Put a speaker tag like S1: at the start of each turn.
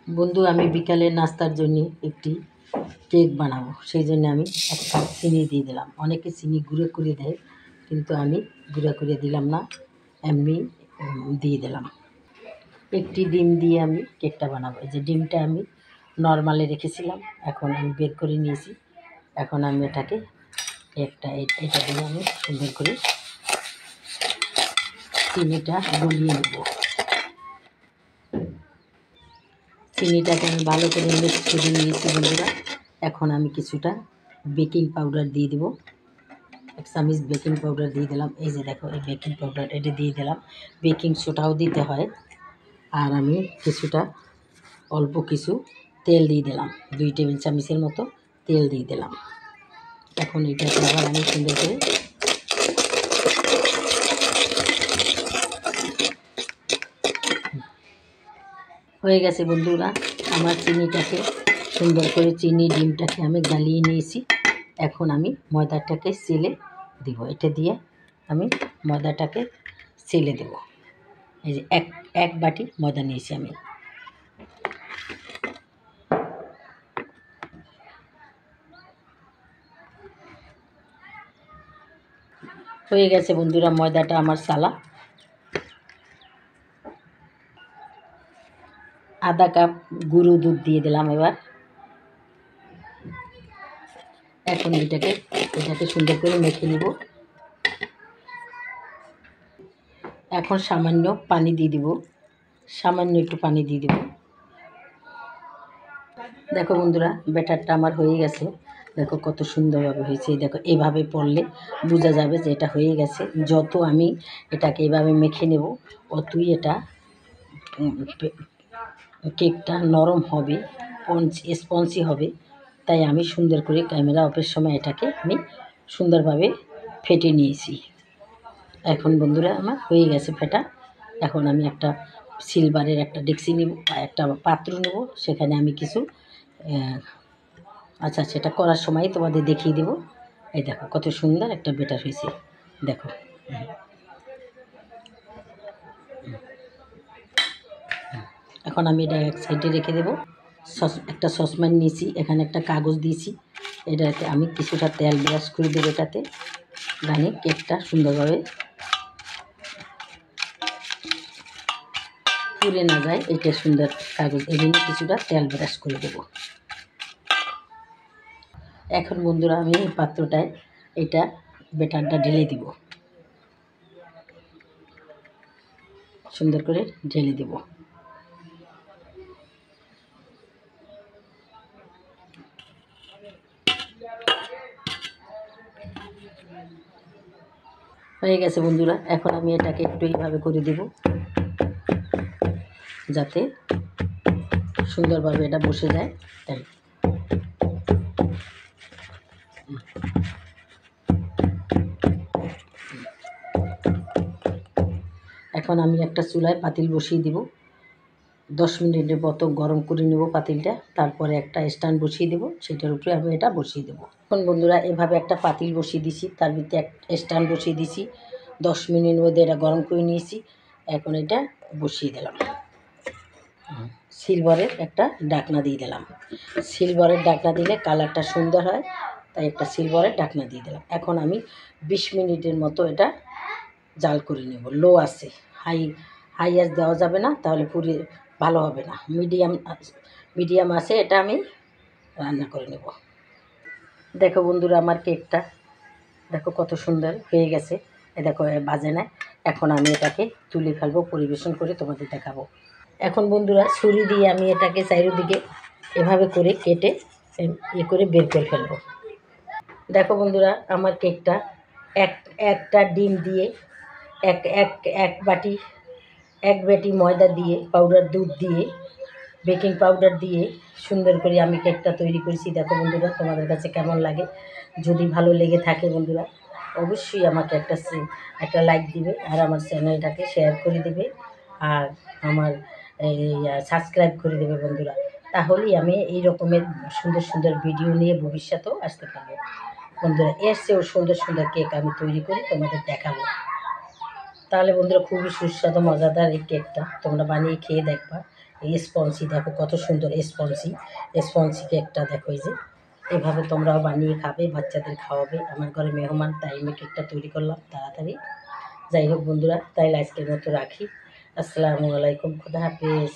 S1: বন্ধু, আমি বিকালে নাস্তার জন্য একটি কেক বানাবো। সেই জন্য আমি 1 কাপ চিনি দিয়ে দিলাম। অনেকে চিনি গুঁড়ো করে দেয়, কিন্তু আমি গুঁড়ো করে দিলাম না, এমনি দিয়ে দিলাম। একটি ডিম দিয়ে আমি কেকটা বানাবো। এই যে ডিমটা আমি নর্মালে রেখেছিলাম, এখন আমি বের করে নিয়েছি। এখন আমি এটাকে এটা দিয়ে আমি সুন্দর করে চিনিটা গলিয়ে নেব। চিনিটাকে আমি ভালো করে মিক্স করে নিয়েছি বন্ধুরা। এখন আমি কিছুটা বেকিং পাউডার দিয়ে দেবো। 1 চামচ বেকিং পাউডার দিয়ে দিলাম। এই যে দেখো, এই বেকিং পাউডার এটা দিয়ে দিলাম। বেকিং সোডাও দিতে হয়। আর আমি কিছুটা অল্প কিছু তেল দিয়ে দিলাম, 2 টেবিল চামচের মতো তেল দিয়ে দিলাম। এখন এটাকে আবার আমি সুন্দর করে হয়ে গেছে বন্ধুরা। আমার চিনিটাকে সুন্দর করে ডিমটাকে আমি গালিয়ে নিয়েছি। এখন আমি ময়দাটাকে সেলে দিব। এটা দিয়ে আমি ময়দাটাকে সেলে দেব। এই যে এক বাটি ময়দা নিয়েছি আমি। হয়ে গেছে বন্ধুরা ময়দাটা আমার সালা। আধা কাপ গুঁড়ো দুধ দিয়ে দিলাম এবার। এখন এটাকে সুন্দর করে মেখে নিব। এখন সামান্য পানি দিয়ে দিব, সামান্য একটু পানি দিয়ে দিব। দেখো বন্ধুরা, ব্যাটারটা আমার হয়ে গেছে। দেখো কত সুন্দরভাবে হয়েছে। দেখো এভাবে পড়লে বোঝা যাবে যে এটা হয়ে গেছে। যত আমি এটাকে এভাবে মেখে নেব, অতই এটা কেকটা নরম হবে, স্পঞ্জি হবে। তাই আমি সুন্দর করে ক্যামেরা অফের সময় এটাকে আমি সুন্দরভাবে ফেটে নিয়েছি। এখন বন্ধুরা আমার হয়ে গেছে ফেটা। এখন আমি একটা সিলভারের একটা ডেকচি নেব, একটা পাত্র নেব। সেখানে আমি কিছু আচ্ছা, সেটা করার সময় তোমাদের দেখিয়ে দেব। এই দেখো কত সুন্দর একটা ব্যাটার হয়েছে। দেখো এখন আমি এটা এক সাইডে রেখে দেব। একটা সসপ্যান নিয়েছি, এখানে একটা কাগজ দিয়েছি। এটাতে আমি কিছুটা তেল ব্রাশ করে দেবো, এটাতে জানি কেকটা সুন্দরভাবে পুড়ে না যায়। এটা সুন্দর কাগজ, এখানে কিছুটা তেল ব্রাশ করে দেব। এখন বন্ধুরা আমি এই পাত্রটায় এটা ব্যাটারটা ঢেলে দিব, সুন্দর করে ঢেলে দেব। হয়ে গেছে বন্ধুরা। এখন আমি এটাকে একটু এইভাবে করে দেব, যাতে সুন্দরভাবে এটা বসে যায়। তাই এখন আমি একটা চুলায় পাতিল বসিয়ে দিব। 10 মিনিটের মতো গরম করে নেব পাতিলটা। তারপরে একটা স্ট্যান্ড বসিয়ে দেবো, সেটার উপরে আমি এটা বসিয়ে দেবো। এখন বন্ধুরা এভাবে একটা পাতিল বসিয়ে দিছি, তার ভিতরে একটা স্ট্যান্ড বসিয়ে দিছি। 10 মিনিট মধ্যে এটা গরম করে নিয়েছি। এখন এটা বসিয়ে দিলাম। সিলভারের একটা ঢাকনা দিয়ে দিলাম। সিলভারের ঢাকনা দিলে কালারটা সুন্দর হয়, তাই একটা সিলভারের ঢাকনা দিয়ে দিলাম। এখন আমি 20 মিনিটের মতো এটা জাল করে নেব। লো আছে, হাই আঁচ দেওয়া যাবে না, তাহলে পুরি ভালো হবে না। মিডিয়াম আছে এটা আমি রান্না করে নেব। দেখো বন্ধুরা আমার কেকটা দেখো কত সুন্দর হয়ে গেছে। দেখো বাজে না। এখন আমি এটাকে তুলে ফেলবো, পরিবেশন করে তোমাদের দেখাবো। এখন বন্ধুরা ছুরি দিয়ে আমি এটাকে চারিদিকে এভাবে করে কেটে করে বের করে ফেলবো। দেখো বন্ধুরা আমার কেকটা একটা ডিম দিয়ে এক বাটি ময়দা দিয়ে, পাউডার দুধ দিয়ে, বেকিং পাউডার দিয়ে সুন্দর করে আমি কেকটা তৈরি করেছি। দেখো বন্ধুরা তোমাদের কাছে কেমন লাগে। যদি ভালো লেগে থাকে বন্ধুরা অবশ্যই আমাকে একটা লাইক দিবে, আর আমার চ্যানেলটাকে শেয়ার করে দেবে, আর আমার সাবস্ক্রাইব করে দেবে বন্ধুরা। তাহলেই আমি এই রকমের সুন্দর সুন্দর ভিডিও নিয়ে ভবিষ্যতেও আসতে পারবো বন্ধুরা। এর চেয়েও সুন্দর সুন্দর কেক আমি তৈরি করে তোমাদের দেখাবো। তাহলে বন্ধুরা খুবই সুস্বাদু মজাদার এই কেকটা তোমরা বানিয়ে খেয়ে দেখবা। এই স্পঞ্জি দেখো কত সুন্দর স্পঞ্জি কেকটা দেখো, এই যে এভাবে তোমরাও বানিয়ে খাবে, বাচ্চাদের খাওয়াবে। আমার ঘরে মেহমান, তাই আমি কেকটা তৈরি করলাম তাড়াতাড়ি। যাই হোক বন্ধুরা, তাই আজকের মতো রাখি। আসসালামু আলাইকুম, খুদা হাফেজ।